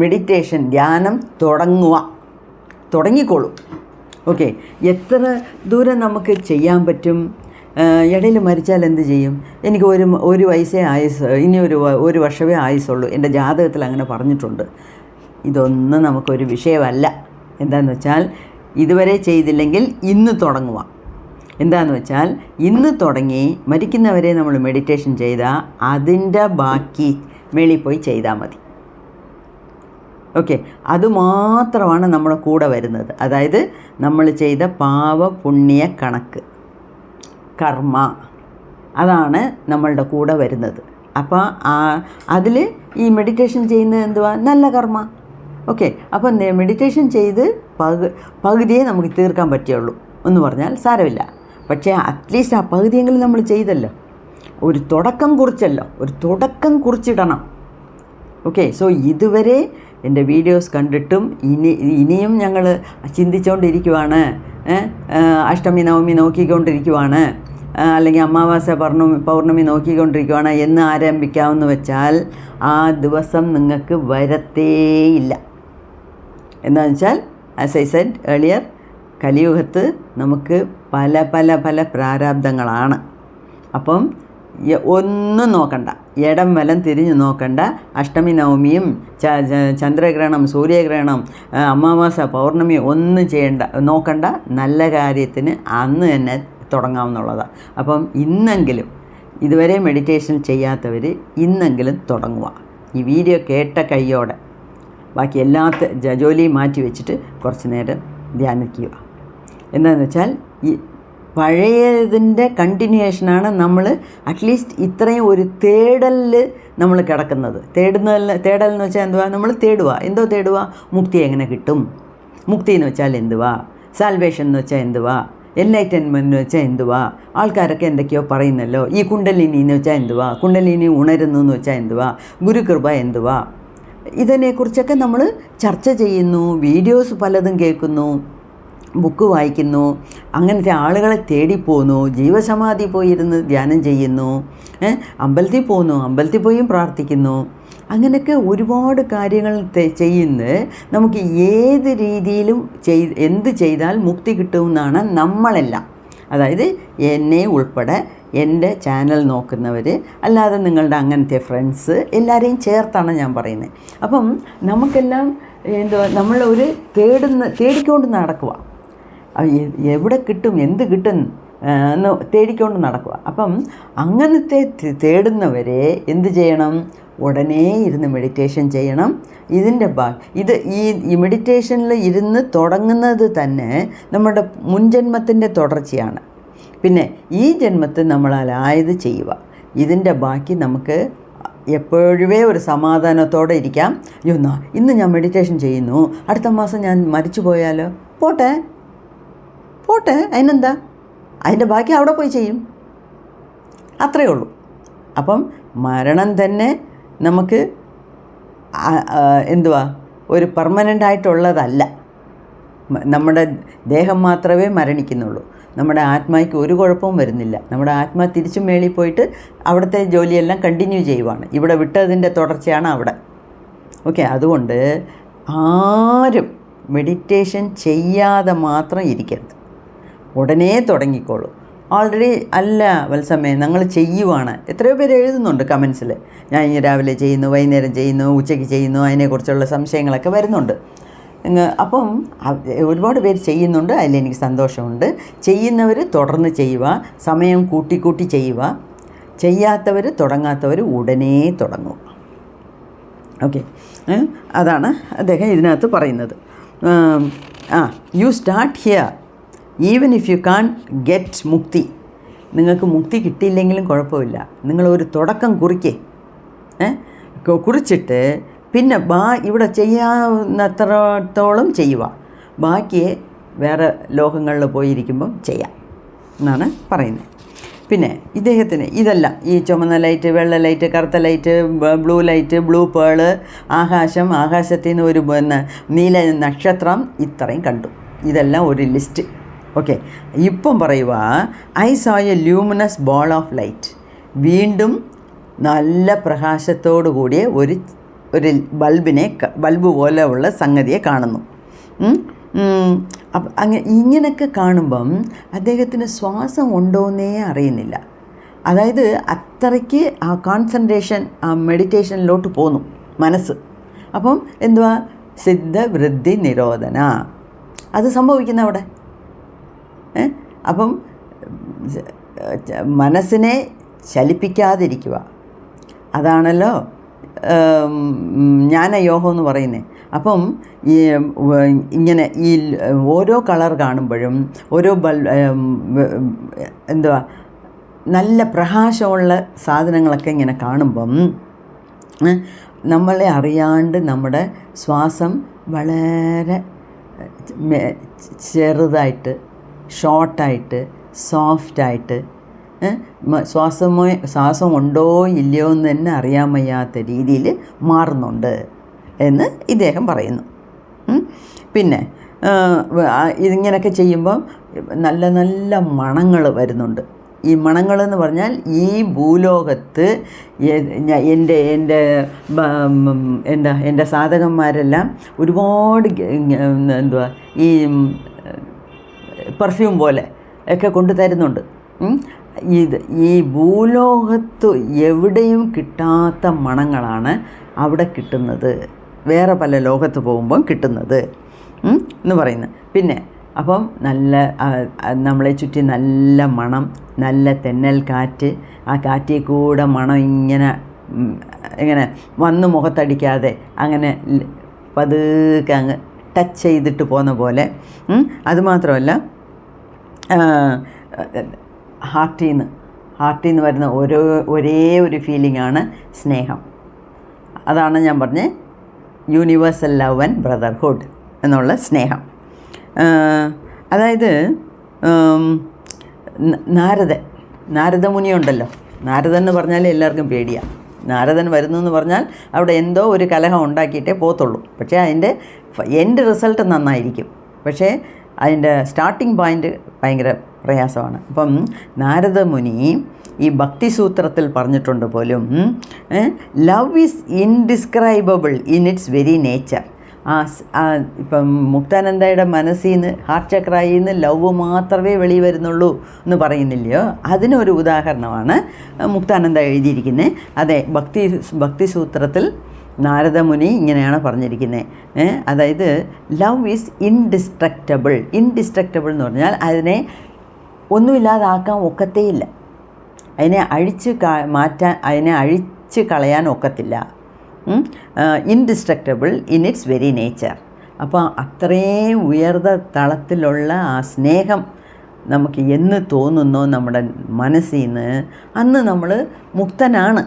മെഡിറ്റേഷൻ, ധ്യാനം തുടങ്ങിക്കോളൂ. ഓക്കെ, എത്ര ദൂരം നമുക്ക് ചെയ്യാൻ പറ്റും? ഇടയിൽ മരിച്ചാൽ എന്ത് ചെയ്യും? എനിക്ക് ഒരു വയസ്സേ ആയുസ്, ഇനി ഒരു വർഷമേ ആയുസുള്ളൂ, എൻ്റെ ജാതകത്തിൽ അങ്ങനെ പറഞ്ഞിട്ടുണ്ട്. ഇതൊന്നും നമുക്കൊരു വിഷയമല്ല. എന്താണെന്ന് വെച്ചാൽ ഇതുവരെ ചെയ്തില്ലെങ്കിൽ ഇന്ന് തുടങ്ങുക. എന്താണെന്ന് വെച്ചാൽ ഇന്ന് തുടങ്ങി മരിക്കുന്നവരെ നമ്മൾ മെഡിറ്റേഷൻ ചെയ്താൽ അതിൻ്റെ ബാക്കി മേളിൽ പോയി ചെയ്താൽ മതി. ഓക്കെ, അതുമാത്രമാണ് നമ്മുടെ കൂടെ വരുന്നത്. അതായത് നമ്മൾ ചെയ്ത പാപ പുണ്യ കണക്ക്, കർമ്മ, അതാണ് നമ്മളുടെ കൂടെ വരുന്നത്. അപ്പോൾ അതിൽ ഈ മെഡിറ്റേഷൻ ചെയ്യുന്നത് നല്ല കർമ്മ. ഓക്കെ, അപ്പം മെഡിറ്റേഷൻ ചെയ്ത് പകുതിയെ നമുക്ക് തീർക്കാൻ പറ്റുള്ളൂ എന്ന് പറഞ്ഞാൽ സാരമില്ല. പക്ഷേ അറ്റ്ലീസ്റ്റ് ആ പകുതിയെങ്കിലും നമ്മൾ ചെയ്തല്ലോ, ഒരു തുടക്കം കുറിച്ചിടണം. ഓക്കെ, സോ ഇതുവരെ എൻ്റെ വീഡിയോസ് കണ്ടിട്ടും ഇനിയും ഞങ്ങൾ ചിന്തിച്ചുകൊണ്ടിരിക്കുവാണ്, അഷ്ടമി നവമി നോക്കിക്കൊണ്ടിരിക്കുവാണ്, അല്ലെങ്കിൽ അമാവാസ പൗർണമി നോക്കിക്കൊണ്ടിരിക്കുവാണ് എന്ന് ആരംഭിക്കാമെന്ന് വെച്ചാൽ ആ ദിവസം നിങ്ങൾക്ക് വരത്തേയില്ല. എന്താണെന്ന് വെച്ചാൽ, ആസ് ഐ സെഡ് ഏർലിയർ, കലിയുഗത്ത് നമുക്ക് പല പല പല പ്രാരാബ്ദങ്ങളാണ്. അപ്പം ഒന്നും നോക്കണ്ട, ഇടം വലം തിരിഞ്ഞ് നോക്കണ്ട. അഷ്ടമി നവമിയും ചന്ദ്രഗ്രഹണം, സൂര്യഗ്രഹണം, അമാവാസ, പൗർണമി ഒന്നും ചെയ്യണ്ട, നോക്കണ്ട. നല്ല കാര്യത്തിന് അന്ന് തന്നെ തുടങ്ങാമെന്നുള്ളതാണ്. അപ്പം ഇന്നെങ്കിലും ഇതുവരെ മെഡിറ്റേഷൻ ചെയ്യാത്തവർ ഇന്നെങ്കിലും തുടങ്ങുക. ഈ വീഡിയോ കേട്ട കൈയോടെ ബാക്കി എല്ലാ ജോലിയും മാറ്റി വെച്ചിട്ട് കുറച്ച് നേരം ധ്യാനിക്കുക. എന്താണെന്ന് വെച്ചാൽ ഈ പഴയതിൻ്റെ കണ്ടിന്യൂവേഷനാണ് നമ്മൾ അറ്റ്ലീസ്റ്റ് ഇത്രയും ഒരു തേടലിൽ നമ്മൾ കിടക്കുന്നത്. തേടലെന്ന് വെച്ചാൽ എന്തുവാ? നമ്മൾ തേടുക. എന്തോ തേടുക? മുക്തി എങ്ങനെ കിട്ടും? മുക്തി എന്ന് വെച്ചാൽ എന്തുവാ? സാൽവേഷൻ എന്ന് വെച്ചാൽ എന്തുവാ? എൻലൈറ്റൻമെൻറ്റ് എന്ന് വെച്ചാൽ എന്തുവാ? ആൾക്കാരൊക്കെ എന്തൊക്കെയോ പറയുന്നല്ലോ. ഈ കുണ്ടലിനി എന്ന് വെച്ചാൽ എന്തുവാ? കുണ്ടലിനി ഉണരുന്നു എന്ന് വെച്ചാൽ എന്തുവാ? ഗുരുകൃപ എന്തുവാ? ഇതിനെക്കുറിച്ചൊക്കെ നമ്മൾ ചർച്ച ചെയ്യുന്നു, വീഡിയോസ് പലതും കേൾക്കുന്നു, ബുക്ക് വായിക്കുന്നു, അങ്ങനത്തെ ആളുകളെ തേടിപ്പോന്നു, ജീവസമാധി പോയിരുന്ന് ധ്യാനം ചെയ്യുന്നു, അമ്പലത്തിൽ പോകുന്നു, അമ്പലത്തിൽ പോയും പ്രാർത്ഥിക്കുന്നു. അങ്ങനെയൊക്കെ ഒരുപാട് കാര്യങ്ങൾ ചെയ്യുന്നത് നമുക്ക് ഏത് രീതിയിലും എന്ത് ചെയ്താൽ മുക്തി കിട്ടുമെന്നാണ് നമ്മളെല്ലാം. അതായത് എന്നെ ഉൾപ്പെടെ എൻ്റെ ചാനൽ നോക്കുന്നവർ, അല്ലാതെ നിങ്ങളുടെ അങ്ങനത്തെ ഫ്രണ്ട്സ് എല്ലാവരെയും ചേർത്താണ് ഞാൻ പറയുന്നത്. അപ്പം നമുക്കെല്ലാം എന്തുവാ, നമ്മളൊരു തേടിക്കൊണ്ട് നടക്കുക. എവിടെ കിട്ടും, എന്ത് കിട്ടും എന്ന് തേടിക്കൊണ്ട് നടക്കുക. അപ്പം അങ്ങനത്തെ തേടുന്നവരെ എന്ത് ചെയ്യണം? ഉടനെ ഇരുന്ന് മെഡിറ്റേഷൻ ചെയ്യണം. ഇതിൻ്റെ ഈ മെഡിറ്റേഷനിൽ ഇരുന്ന് തുടങ്ങുന്നത് തന്നെ നമ്മുടെ മുൻജന്മത്തിൻ്റെ തുടർച്ചയാണ്. പിന്നെ ഈ ജന്മത്തിൽ നമ്മളായത് ചെയ്യുക. ഇതിൻ്റെ ബാക്കി നമുക്ക് എപ്പോഴുമേ ഒരു സമാധാനത്തോടെ ഇരിക്കാം. ഇന്ന് ഞാൻ മെഡിറ്റേഷൻ ചെയ്യുന്നു, അടുത്ത മാസം ഞാൻ മരിച്ചു പോയാലോ? പോട്ടെ, അതിനെന്താ? അതിൻ്റെ ബാക്കി അവിടെ പോയി ചെയ്യും, അത്രയേ ഉള്ളൂ. അപ്പം മരണം തന്നെ നമുക്ക് എന്തുവാ, ഒരു പെർമനൻ്റ് ആയിട്ടുള്ളതല്ല. നമ്മുടെ ദേഹം മാത്രമേ മരണിക്കുന്നുള്ളൂ. നമ്മുടെ ആത്മായ്ക്ക് ഒരു കുഴപ്പവും വരുന്നില്ല. നമ്മുടെ ആത്മാ തിരിച്ചും മേളിൽ പോയിട്ട് അവിടുത്തെ ജോലിയെല്ലാം കണ്ടിന്യൂ ചെയ്യുവാണ്. ഇവിടെ വിട്ടതിൻ്റെ തുടർച്ചയാണ് അവിടെ. ഓക്കെ, അതുകൊണ്ട് ആരും മെഡിറ്റേഷൻ ചെയ്യാതെ മാത്രം ഇരിക്കരുത്. ഉടനെ തുടങ്ങിക്കോളൂ. ഓൾറെഡി അല്ല വത്സമേ, ഞങ്ങൾ ചെയ്യുവാണ്. എത്രയോ പേര് എഴുതുന്നുണ്ട് കമൻസിൽ, ഞാൻ ഇനി രാവിലെ ചെയ്യുന്നു, വൈകുന്നേരം ചെയ്യുന്നു, ഉച്ചയ്ക്ക് ചെയ്യുന്നു, അതിനെക്കുറിച്ചുള്ള സംശയങ്ങളൊക്കെ വരുന്നുണ്ട്. അപ്പം ഒരുപാട് പേര് ചെയ്യുന്നുണ്ട്, അതിലെനിക്ക് സന്തോഷമുണ്ട്. ചെയ്യുന്നവർ തുടർന്ന് ചെയ്യുക, സമയം കൂട്ടി ചെയ്യുക. ചെയ്യാത്തവർ, തുടങ്ങാത്തവർ ഉടനെ തുടങ്ങുക. ഓക്കെ, അതാണ് അദ്ദേഹം ഇതിനകത്ത് പറയുന്നത്. You start here even if you can get mukti. നിങ്ങൾക്ക് മുക്തി കിട്ടിയില്ലെങ്കിലും കുഴപ്പമില്ല, നിങ്ങളൊരു തുടക്കം കുറിച്ചിട്ട് പിന്നെ ഇവിടെ ചെയ്യാവുന്നത്രത്തോളം ചെയ്യുക. ബാക്കിയെ വേറെ ലോകങ്ങളിൽ പോയിരിക്കുമ്പം ചെയ്യാം എന്നാണ് പറയുന്നത്. പിന്നെ ഇദ്ദേഹത്തിന് ഇതെല്ലാം, ഈ ചുമന്ന ലൈറ്റ്, വെള്ള ലൈറ്റ്, കറുത്ത light, blue light, blue pearl, ആകാശം, ആകാശത്തിൽ നിന്ന് ഒരു നീല നക്ഷത്രം, ഇത്രയും കണ്ടു. ഇതെല്ലാം ഒരു ലിസ്റ്റ്. ഓക്കെ, ഇപ്പം പറയുക, I so A luminous ball of light. വീണ്ടും നല്ല പ്രകാശത്തോടു കൂടിയ ഒരു ബൾബ് പോലെ ഉള്ള സംഗതിയെ കാണുന്നു. ഇങ്ങനെയൊക്കെ കാണുമ്പം അദ്ദേഹത്തിന് ശ്വാസം ഉണ്ടോയെന്നേ അറിയുന്നില്ല. അതായത് അത്രയ്ക്ക് ആ കോൺസെൻട്രേഷൻ, ആ മെഡിറ്റേഷനിലോട്ട് പോന്നു മനസ്സ്. അപ്പം എന്തുവാ? സിദ്ധ വൃദ്ധി നിരോധന അത് സംഭവിക്കുന്ന അവിടെ. അപ്പം മനസ്സിനെ ചലിപ്പിക്കാതിരിക്കുക, അതാണല്ലോ ജ്ഞാനയോഗം എന്ന് പറയുന്നത്. അപ്പം ഇങ്ങനെ ഈ ഓരോ കളർ കാണുമ്പോഴും, ഓരോ എന്തുവാ നല്ല പ്രകാശമുള്ള സാധനങ്ങളൊക്കെ ഇങ്ങനെ കാണുമ്പം നമ്മളെ അറിയാണ്ട് നമ്മുടെ ശ്വാസം വളരെ ചെറുതായിട്ട്, ഷോർട്ടായിട്ട്, സോഫ്റ്റായിട്ട്, ശ്വാസം ഉണ്ടോ ഇല്ലയോ എന്ന് തന്നെ അറിയാൻ വയ്യാത്ത രീതിയിൽ മാറുന്നുണ്ട് എന്ന് ഇദ്ദേഹം പറയുന്നു. പിന്നെ ഇതിങ്ങനെയൊക്കെ ചെയ്യുമ്പോൾ നല്ല നല്ല മണങ്ങൾ വരുന്നുണ്ട്. ഈ മണങ്ങളെന്ന് പറഞ്ഞാൽ ഈ ഭൂലോകത്ത് എൻ്റെ സാധകന്മാരെല്ലാം ഒരുപാട് എന്തുവാ ഈ പെർഫ്യൂം പോലെ ഒക്കെ കൊണ്ടു തരുന്നുണ്ട്. ഈ ഭൂലോകത്ത് എവിടെയും കിട്ടാത്ത മണങ്ങളാണ് അവിടെ കിട്ടുന്നത്, വേറെ പല ലോകത്ത് പോകുമ്പം കിട്ടുന്നത് എന്ന് പറയുന്നത്. പിന്നെ അപ്പം നല്ല നമ്മളെ ചുറ്റി നല്ല മണം, നല്ല തെന്നൽ കാറ്റ്, ആ കാറ്റിൽ കൂടെ മണം ഇങ്ങനെ വന്ന് മുഖത്തടിക്കാതെ അങ്ങനെ പതുക്കെ അങ്ങ് ടച്ച് ചെയ്തിട്ട് പോകുന്ന പോലെ. അതുമാത്രമല്ല ഹാർട്ടിൽ നിന്ന് വരുന്ന ഒരേ ഒരു ഫീലിംഗാണ് സ്നേഹം. അതാണ് ഞാൻ പറഞ്ഞത് യൂണിവേഴ്സൽ ലവ് ആൻഡ് ബ്രദർഹുഡ് എന്നുള്ള സ്നേഹം. അതായത് നാരദമുനി ഉണ്ടല്ലോ, നാരദൻ എന്ന് പറഞ്ഞാൽ എല്ലാവർക്കും പേടിയാണ്. നാരദൻ വരുന്നു എന്ന് പറഞ്ഞാൽ അവിടെ എന്തോ ഒരു കലഹം ഉണ്ടാക്കിയിട്ടേ പോകത്തുള്ളൂ. പക്ഷേ അതിൻ്റെ എൻഡ് റിസൾട്ട് നന്നായിരിക്കും, പക്ഷേ അതിൻ്റെ സ്റ്റാർട്ടിംഗ് പോയിൻ്റ് ഭയങ്കര പ്രയാസമാണ്. അപ്പം നാരദമുനി ഈ ഭക്തിസൂത്രത്തിൽ പറഞ്ഞിട്ടുണ്ട് പോലും, love is indescribable in its very nature. ഇപ്പം മുക്താനന്ദയുടെ മനസ്സിൽ നിന്ന്, ഹാർട്ട് ചക്രയിൽ നിന്ന് ലവ് മാത്രമേ വെളി വരുന്നുള്ളൂ എന്ന് പറയുന്നില്ലയോ, അതിനൊരു ഉദാഹരണമാണ് മുക്താനന്ദ എഴുതിയിരിക്കുന്നത്. അതെ, ഭക്തിസൂത്രത്തിൽ നാരദമുനി ഇങ്ങനെയാണ് പറഞ്ഞിരിക്കുന്നത്. അതായത് ലവ് ഈസ് ഇൻഡിസ്ട്രക്റ്റബിൾ. ഇൻഡിസ്ട്രക്റ്റബിൾ എന്ന് പറഞ്ഞാൽ അതിനെ ഒന്നുമില്ലാതാക്കാൻ ഒക്കത്തേയില്ല, അതിനെ അഴിച്ച് കളയാൻ ഒക്കത്തില്ല. Indestructible in its very nature. അപ്പോൾ അത്രയും ഉയർന്ന തളത്തിലുള്ള ആ സ്നേഹം നമുക്ക് എന്ന് തോന്നുന്നോ നമ്മുടെ മനസ്സിൽ നിന്ന്, അന്ന് നമ്മൾ മുക്തനാണ്.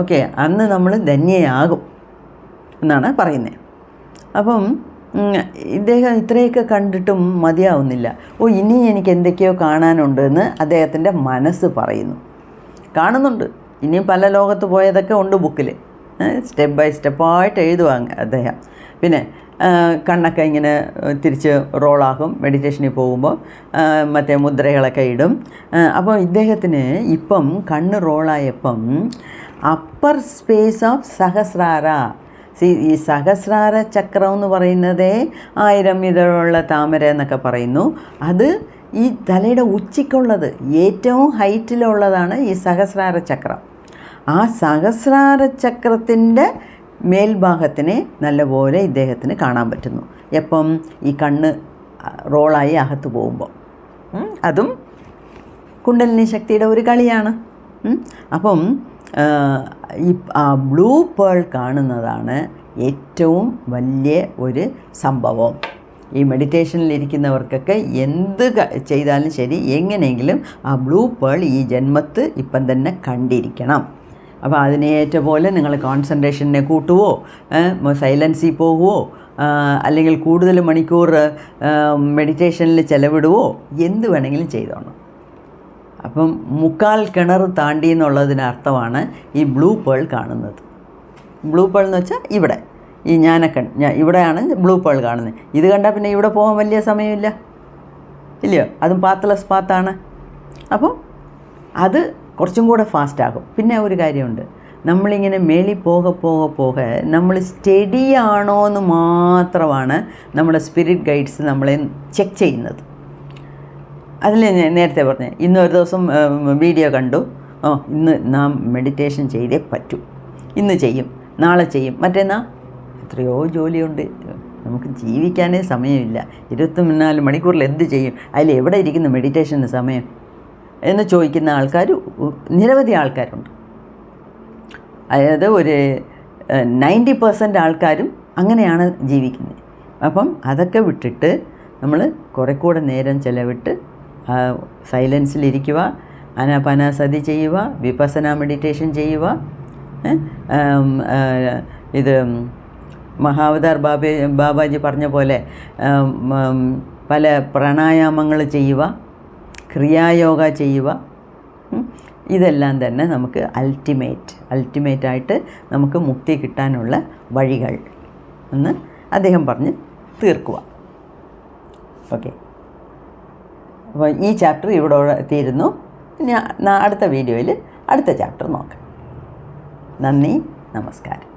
ഓക്കെ, അന്ന് നമ്മൾ ധന്യയാകും എന്നാണ് പറയുന്നത്. അപ്പം ഇദ്ദേഹം ഇത്രയൊക്കെ കണ്ടിട്ടും മതിയാവുന്നില്ല. ഇനി എനിക്ക് എന്തൊക്കെയോ കാണാനുണ്ടെന്ന് അദ്ദേഹത്തിൻ്റെ മനസ്സ് പറയുന്നു. കാണുന്നുണ്ട്, ഇനിയും പല ലോകത്ത് പോയതൊക്കെ ഉണ്ട് ബുക്കിൽ, സ്റ്റെപ്പ് ബൈ സ്റ്റെപ്പായിട്ട് എഴുതുവാங்க അദ്ദേഹം. പിന്നെ കണ്ണൊക്കെ ഇങ്ങനെ തിരിച്ച് റോളാകും മെഡിറ്റേഷനിൽ പോകുമ്പോൾ, മറ്റേ മുദ്രകളൊക്കെ ഇടും. അപ്പോൾ ഇദ്ദേഹത്തിന് ഇപ്പം കണ്ണ് റോളായപ്പം അപ്പർ സ്പേസ് ഓഫ് സഹസ്രാര, ഈ സഹസ്രാര ചക്രം എന്ന് പറയുന്നത് 1000 ഇതളുള്ള താമര എന്നൊക്കെ പറയുന്നു. അത് ഈ തലയുടെ ഉച്ചിക്കുള്ളത്, ഏറ്റവും ഹൈറ്റിലുള്ളതാണ് ഈ സഹസ്രാര ചക്രം. ആ സഹസ്രാര ചക്രത്തിൻ്റെ മേൽഭാഗത്തിനെ നല്ലപോലെ ഇദ്ദേഹത്തിന് കാണാൻ പറ്റുന്നു. എപ്പം? ഈ കണ്ണ് റോളായി അകത്ത് പോകുമ്പോൾ. അതും കുണ്ടലിനി ശക്തിയുടെ ഒരു കളിയാണ്. അപ്പം ഈ ബ്ലൂ പേൾ കാണുന്നതാണ് ഏറ്റവും വലിയ ഒരു സംഭവം. ഈ മെഡിറ്റേഷനിലിരിക്കുന്നവർക്കൊക്കെ എന്ത് ചെയ്താലും ശരി, എങ്ങനെയെങ്കിലും ആ ബ്ലൂ പേൾ ഈ ജന്മത്ത് ഇപ്പം തന്നെ കണ്ടിരിക്കണം. അപ്പോൾ അതിനേറ്റ പോലെ നിങ്ങൾ കോൺസെൻട്രേഷനെ കൂട്ടുവോ, സൈലൻസിൽ പോകുവോ, അല്ലെങ്കിൽ കൂടുതൽ മണിക്കൂർ മെഡിറ്റേഷനിൽ ചിലവിടുവോ, എന്ത് വേണമെങ്കിലും ചെയ്തോണം. അപ്പം 3/4 കിണർ താണ്ടി എന്നുള്ളതിനർത്ഥമാണ് ഈ ബ്ലൂ പേൾ കാണുന്നത്. ബ്ലൂ പേൾ എന്ന് വെച്ചാൽ ഇവിടെ ഈ ഇവിടെയാണ് ബ്ലൂ പേൾ കാണുന്നത്. ഇത് കണ്ടാൽ പിന്നെ ഇവിടെ പോകാൻ വലിയ സമയമില്ല, ഇല്ലയോ? അതും പാത്ത്ലെസ് പാത്താണ്. അപ്പോൾ അത് കുറച്ചും കൂടെ ഫാസ്റ്റാകും. പിന്നെ ഒരു കാര്യമുണ്ട്, നമ്മളിങ്ങനെ മേളിൽ പോകെ നമ്മൾ സ്റ്റഡി ആണോ എന്ന് മാത്രമാണ് നമ്മുടെ സ്പിരിറ്റ് ഗൈഡ്സ് നമ്മളെ ചെക്ക് ചെയ്യുന്നത്. അതിൽ ഞാൻ നേരത്തെ പറഞ്ഞത്, ഇന്നൊരു ദിവസം വീഡിയോ കണ്ടു, ഇന്ന് നാം മെഡിറ്റേഷൻ ചെയ്തേ പറ്റൂ, ഇന്ന് ചെയ്യും, നാളെ ചെയ്യും, മറ്റന്നാൾ എത്രയോ ജോലിയുണ്ട്, നമുക്ക് ജീവിക്കാനേ സമയമില്ല, 24 മണിക്കൂറിൽ എന്ത് ചെയ്യും, അതിലെവിടെ ഇരിക്കുന്നു മെഡിറ്റേഷന് സമയം എന്ന് ചോദിക്കുന്ന ആൾക്കാർ നിരവധി ആൾക്കാരുണ്ട്. അതായത് ഒരു 90% ആൾക്കാരും അങ്ങനെയാണ് ജീവിക്കുന്നത്. അപ്പം അതൊക്കെ വിട്ടിട്ട് നമ്മൾ കുറേ കൂടെ നേരം ചിലവിട്ട് സൈലൻസിലിരിക്കുക, ആനാപാനസതി ചെയ്യുക, വിപസന മെഡിറ്റേഷൻ ചെയ്യുക. ഇത് മഹാവതാർ ബാബാജി പറഞ്ഞ പോലെ പല പ്രാണായാമങ്ങൾ ചെയ്യുക, ക്രിയായോഗ ചെയ്യുക. ഇതെല്ലാം തന്നെ നമുക്ക് അൾട്ടിമേറ്റായിട്ട് നമുക്ക് മുക്തി കിട്ടാനുള്ള വഴികൾ എന്ന് അദ്ദേഹം പറഞ്ഞ് തീർക്കുക. ഓക്കെ, അപ്പോൾ ഈ ചാപ്റ്റർ ഇവിടെ തീരുന്നു. ഇനി അടുത്ത വീഡിയോയിൽ അടുത്ത ചാപ്റ്റർ നോക്കാം. നന്ദി, നമസ്കാരം.